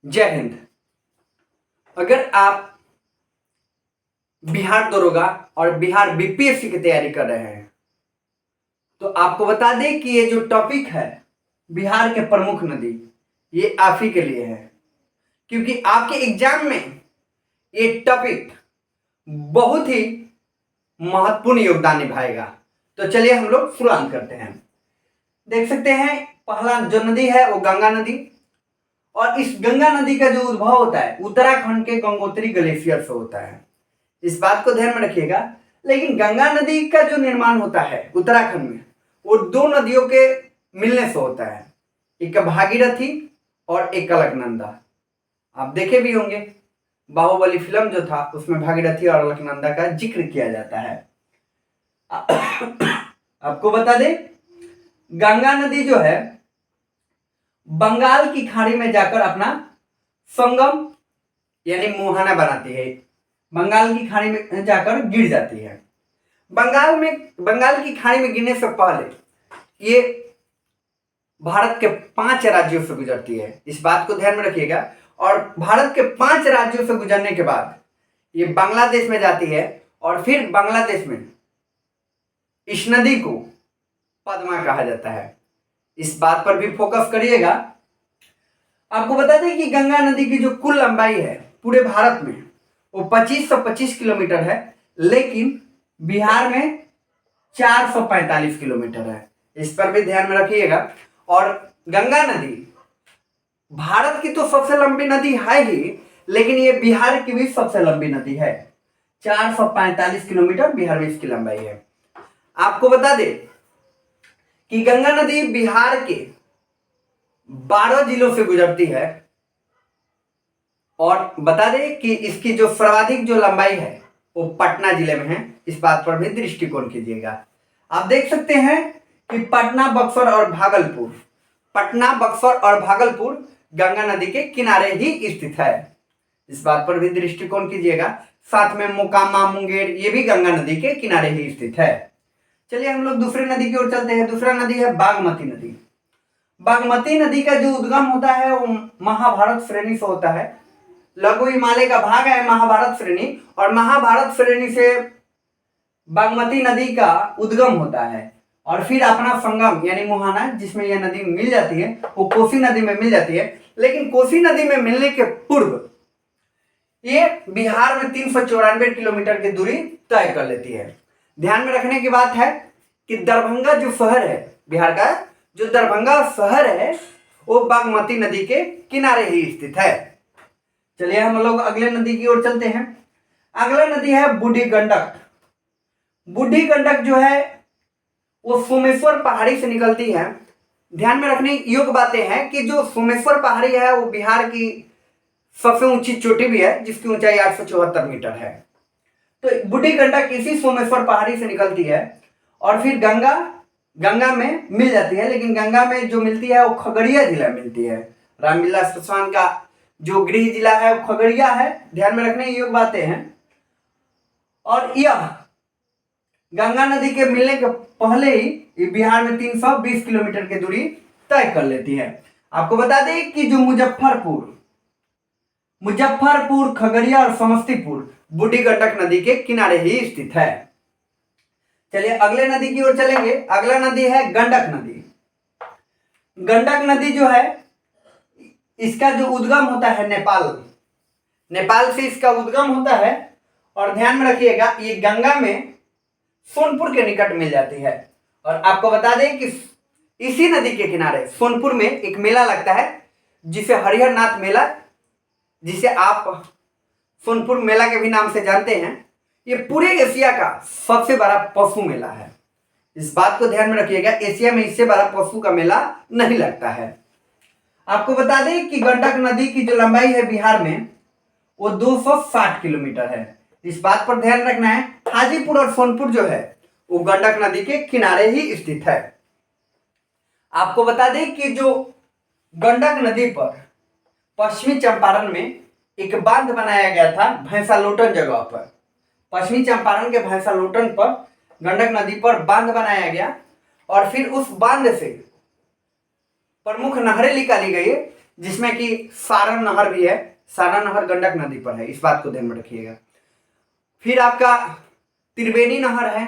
जय हिंद। अगर आप बिहार दरोगा और बिहार बीपीएससी की तैयारी कर रहे हैं तो आपको बता दें कि ये जो टॉपिक है बिहार के प्रमुख नदी, ये आप ही के लिए है, क्योंकि आपके एग्जाम में ये टॉपिक बहुत ही महत्वपूर्ण योगदान निभाएगा। तो चलिए हम लोग शुरुआत करते हैं। देख सकते हैं पहला जो नदी है वो गंगा नदी, और इस गंगा नदी का जो उद्भव होता है उत्तराखंड के गंगोत्री ग्लेशियर से होता है। इस बात को ध्यान में रखिएगा। लेकिन गंगा नदी का जो निर्माण होता है उत्तराखंड में वो दो नदियों के मिलने से होता है, एक भागीरथी और एक अलकनंदा। आप देखे भी होंगे बाहुबली फिल्म जो था उसमें भागीरथी और अलकनंदा का जिक्र किया जाता है। आपको बता दें गंगा नदी जो है बंगाल की खाड़ी में जाकर अपना संगम यानी मुहाना बनाती है, बंगाल की खाड़ी में जाकर गिर जाती है। बंगाल की खाड़ी में गिरने से पहले ये भारत के 5 राज्यों से गुजरती है, इस बात को ध्यान में रखिएगा। और भारत के 5 राज्यों से गुजरने के बाद ये बांग्लादेश में जाती है और फिर बांग्लादेश में इस नदी को पद्मा कहा जाता है, इस बात पर भी फोकस करिएगा। आपको बता दें कि गंगा नदी की जो कुल लंबाई है पूरे भारत में वो 2525 किलोमीटर है, लेकिन बिहार में 445 किलोमीटर है, इस पर भी ध्यान में रखिएगा। और गंगा नदी भारत की तो सबसे लंबी नदी है ही, लेकिन ये बिहार की भी सबसे लंबी नदी है। 445 किलोमीटर बिहार में इसकी लंबाई है। आपको बता दें कि गंगा नदी बिहार के 12 जिलों से गुजरती है, और बता दें कि इसकी जो सर्वाधिक जो लंबाई है वो पटना जिले में है, इस बात पर भी दृष्टिकोण कीजिएगा। आप देख सकते हैं कि पटना, बक्सर और भागलपुर गंगा नदी के किनारे ही स्थित है, इस बात पर भी दृष्टिकोण कीजिएगा। साथ में मोकामा, मुंगेर ये भी गंगा नदी के किनारे ही स्थित है। चलिए हम लोग दूसरी नदी की ओर चलते हैं। दूसरा नदी है बागमती नदी। बागमती नदी का जो उद्गम होता है वो महाभारत श्रेणी से होता है। लघु हिमालय का भाग है महाभारत श्रेणी, और महाभारत श्रेणी से बागमती नदी का उद्गम होता है और फिर अपना संगम यानी मुहाना जिसमें यह नदी मिल जाती है वो कोसी नदी में मिल जाती है। लेकिन कोसी नदी में मिलने के पूर्व ये बिहार में 394 किलोमीटर की दूरी तय कर लेती है। ध्यान में रखने की बात है कि दरभंगा जो शहर है बिहार का, जो दरभंगा शहर है वो बागमती नदी के किनारे ही स्थित है। चलिए हम लोग अगले नदी की ओर चलते हैं। अगला नदी है बूढ़ी गंडक। बूढ़ी गंडक जो है वो सोमेश्वर पहाड़ी से निकलती है। ध्यान में रखने योग्य बातें हैं कि जो सोमेश्वर पहाड़ी है वो बिहार की सबसे ऊंची चोटी भी है, जिसकी ऊंचाई 874 मीटर है। तो बूढ़ी गंडक इसी सोमेश्वर पहाड़ी से निकलती है और फिर गंगा में मिल जाती है। लेकिन गंगा में जो मिलती है वो खगड़िया जिला में मिलती है। रामविलास पासवान का जो गृह जिला है वो खगड़िया है, ध्यान में रखने योग्य बातें हैं। और यह गंगा नदी के मिलने के पहले ही बिहार में 320 किलोमीटर की दूरी तय कर लेती है। आपको बता दें कि जो मुजफ्फरपुर, खगड़िया और समस्तीपुर बूढ़ी गंडक नदी के किनारे ही स्थित है। चलिए अगले नदी की ओर चलेंगे। अगला नदी है गंडक नदी। गंडक नदी जो है इसका जो उद्गम होता है नेपाल से इसका उद्गम होता है। और ध्यान में रखिएगा ये गंगा में सोनपुर के निकट मिल जाती है। और आपको बता दें कि इसी नदी के किनारे सोनपुर में एक मेला लगता है जिसे हरिहर नाथ मेला, जिसे आप सोनपुर मेला के भी नाम से जानते हैं। ये पूरे एशिया का सबसे बड़ा पशु मेला है, इस बात को ध्यान में रखिएगा। एशिया में इससे बड़ा पशु का मेला नहीं लगता है। आपको बता दें कि गंडक नदी की जो लंबाई है बिहार में वो 260 किलोमीटर है, इस बात पर ध्यान रखना है। हाजीपुर और सोनपुर जो है वो गंडक नदी के किनारे ही स्थित है। आपको बता दें कि जो गंडक नदी पर पश्चिमी चंपारण में एक बांध बनाया गया था भैंसालोटन जगह पर। पश्चिमी चंपारण के भैंसालोटन पर गंडक नदी पर बांध बनाया गया और फिर उस बांध से प्रमुख नहरें निकाली गई जिसमें कि सारण नहर भी है। सारण नहर गंडक नदी पर है, इस बात को ध्यान में रखिएगा। फिर आपका त्रिवेणी नहर है,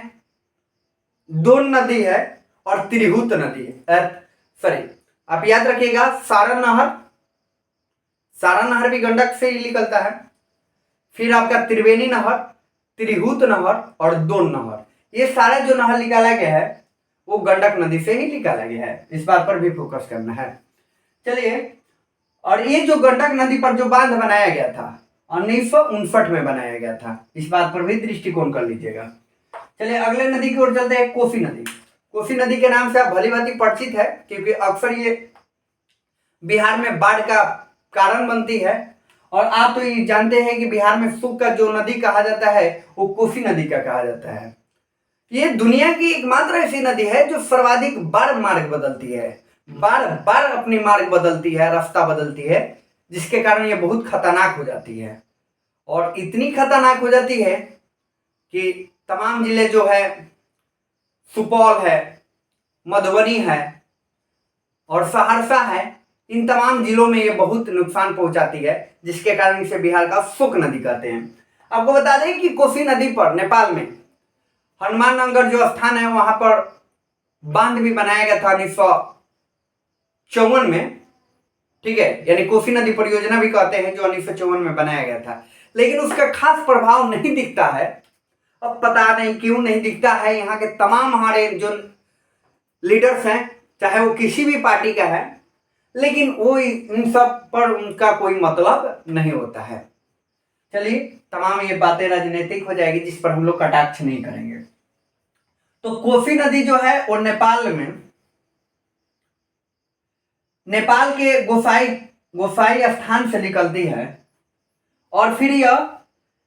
दोन नदी है और त्रिहुत नदी है। सॉरी, आप याद रखिएगा सारण नहर भी गंडक से ही निकलता है। फिर आपका त्रिवेणी नहर, त्रिहुत नहर और दोन नहर, ये सारे जो नहर निकाला गया है वो गंडक नदी से ही निकाला गया है, इस बात पर भी फोकस करना है। चलिए, और ये जो गंडक नदी पर जो बांध बनाया गया था 1959 में बनाया गया था, इस बात पर भी दृष्टिकोण कर लीजिएगा। चलिए अगले नदी की ओर चलते हैं, कोसी नदी। कोसी नदी के नाम से आप भली भांति परिचित है, क्योंकि अक्सर ये बिहार में बाढ़ का कारण बनती है। और आप तो ये जानते हैं कि बिहार में सुख का जो नदी कहा जाता है वो कोसी नदी का कहा जाता है। ये दुनिया की एकमात्र ऐसी नदी है जो सर्वाधिक बार मार्ग बदलती है, बार बार अपनी मार्ग बदलती है, रास्ता बदलती है, जिसके कारण ये बहुत खतरनाक हो जाती है। और इतनी खतरनाक हो जाती है कि तमाम जिले जो है, सुपौल है, मधुबनी है और सहरसा है, इन तमाम जिलों में ये बहुत नुकसान पहुंचाती है, जिसके कारण इसे बिहार का शोक नदी कहते हैं। आपको बता दें कि कोसी नदी पर नेपाल में हनुमाननगर जो स्थान है वहां पर बांध भी बनाया गया था 1954 में, ठीक है, यानी कोसी नदी परियोजना भी कहते हैं, जो 1954 में बनाया गया था। लेकिन उसका खास प्रभाव नहीं दिखता है। अब पता नहीं क्यों नहीं दिखता है। यहाँ के तमाम हमारे जो लीडर्स हैं, चाहे वो किसी भी पार्टी का है, लेकिन वो इन सब पर उनका कोई मतलब नहीं होता है। चलिए, तमाम ये बातें राजनीतिक हो जाएगी, जिस पर हम लोग कटाक्ष नहीं करेंगे। तो कोसी नदी जो है वो नेपाल के गोसाई स्थान से निकलती है और फिर यह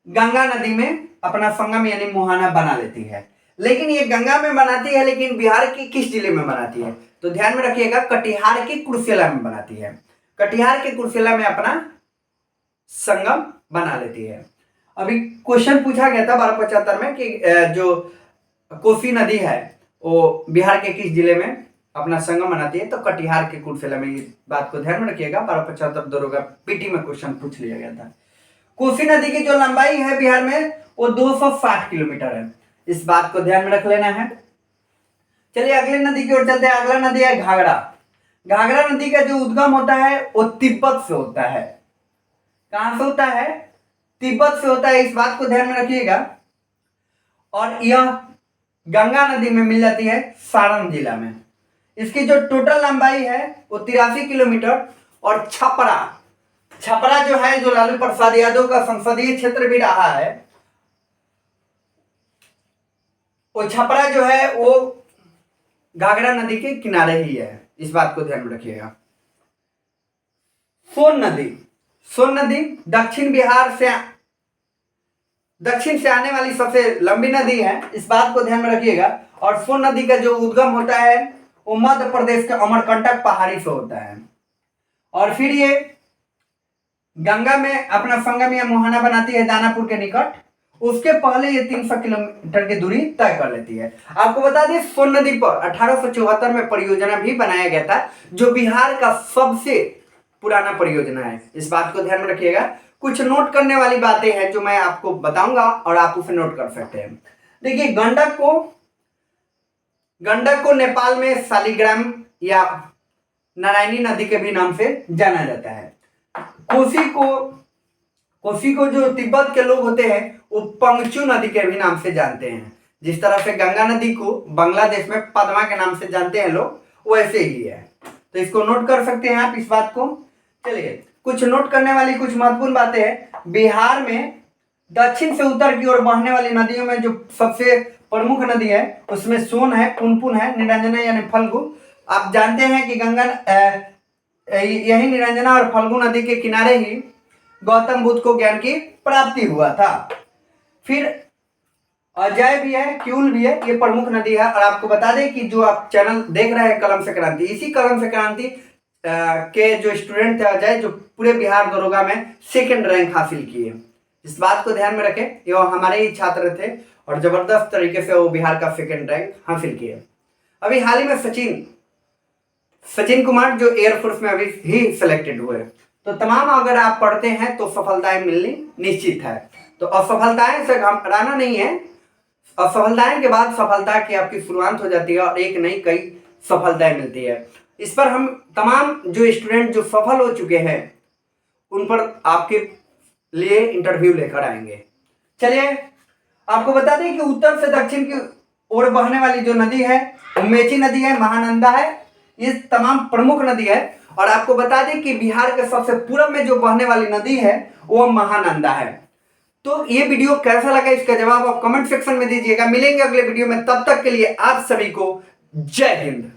गंगा नदी में अपना संगम यानी मुहाना बना लेती है। लेकिन ये गंगा में बनाती है, लेकिन बिहार के किस जिले में बनाती है? तो ध्यान में रखिएगा, कटिहार के कुर्सेला में बनाती है। कटिहार के कुर्सेला में अपना संगम बना लेती है। अभी क्वेश्चन पूछा गया था 1275 में कि जो कोसी नदी है वो बिहार के किस जिले में अपना संगम बनाती है? तो कटिहार के कुर्सेला में। इस बात को ध्यान में रखिएगा, 1275 दरोगा पीटी में क्वेश्चन पूछ लिया गया था। कोसी नदी की जो लंबाई है बिहार में वो 260 किलोमीटर है, इस बात को ध्यान में रख लेना है। चलिए अगले नदी की ओर चलते हैं। अगला नदी है घाघरा। घाघरा नदी का जो उद्गम होता है वो तिब्बत से होता है। कहां से होता है? तिब्बत से होता है, इस बात को ध्यान में रखिएगा। और यह गंगा नदी में मिल जाती है सारण जिला में। इसकी जो टोटल लंबाई है वो 83 किलोमीटर। और छपरा जो है, जो लालू प्रसाद यादव का संसदीय क्षेत्र भी रहा है, वो छपरा जो है वो घाघरा नदी के किनारे ही है, इस बात को ध्यान में रखिएगा। सोन नदी दक्षिण से आने वाली सबसे लंबी नदी है, इस बात को ध्यान में रखिएगा। और सोन नदी का जो उद्गम होता है वो मध्य प्रदेश के अमरकंटक पहाड़ी से होता है। और फिर ये गंगा में अपना संगम या मुहाना बनाती है दानापुर के निकट। उसके पहले ये 300 किलोमीटर की दूरी तय कर लेती है। आपको बता दें, सोन नदी पर 1874 में परियोजना भी बनाया गया था, जो बिहार का सबसे पुराना परियोजना है, इस बात को ध्यान में रखिएगा। कुछ नोट करने वाली बातें हैं जो मैं आपको बताऊंगा और आप उसे नोट कर सकते हैं। देखिए, गंडक को नेपाल में शालिग्राम या नारायणी नदी के भी नाम से जाना जाता है। कोसी को जो तिब्बत के लोग होते हैं वो पंगचू नदी के भी नाम से जानते हैं। जिस तरह से गंगा नदी को बांग्लादेश में पद्मा के नाम से जानते हैं लोग, वैसे ही है। तो इसको नोट कर सकते हैं आप, इस बात को। चलिए, कुछ नोट करने वाली कुछ महत्वपूर्ण बातें हैं। बिहार में दक्षिण से उत्तर की ओर बहने वाली नदियों में जो सबसे प्रमुख नदी है उसमें सोन है, पुनपुन है, निरंजना यानी फल्गु। आप जानते हैं कि यही निरंजना और फल्गु नदी के किनारे ही गौतम बुद्ध को ज्ञान की प्राप्ति हुआ था। फिर अजय भी है, क्यूल भी है, ये प्रमुख नदी है। और आपको बता दें कि जो आप चैनल देख रहे हैं कलम से क्रांति, इसी कलम से क्रांति के जो स्टूडेंट थे अजय, जो पूरे बिहार दरोगा में सेकंड रैंक हासिल किए, इस बात को ध्यान में रखें। ये हमारे ही छात्र थे और जबरदस्त तरीके से वो बिहार का सेकंड रैंक हासिल किए। अभी हाल ही में सचिन कुमार जो एयरफोर्स में अभी ही सिलेक्टेड हुए। तो तमाम अगर आप पढ़ते हैं तो सफलताएं मिलनी निश्चित है। तो असफलताएं से घबराना नहीं है, असफलताएं के बाद सफलता की आपकी शुरुआत हो जाती है और एक नई कई सफलताएं मिलती है। इस पर हम तमाम जो स्टूडेंट जो सफल हो चुके हैं उन पर आपके लिए इंटरव्यू लेकर आएंगे। चलिए आपको बता दें कि उत्तर से दक्षिण की ओर बहने वाली जो नदी है मेची नदी है, महानंदा है, ये तमाम प्रमुख नदी है। और आपको बता दें कि बिहार के सबसे पूर्व में जो बहने वाली नदी है वो महानंदा है। तो ये वीडियो कैसा लगा इसका जवाब आप कमेंट सेक्शन में दीजिएगा। मिलेंगे अगले वीडियो में, तब तक के लिए आप सभी को जय हिंद।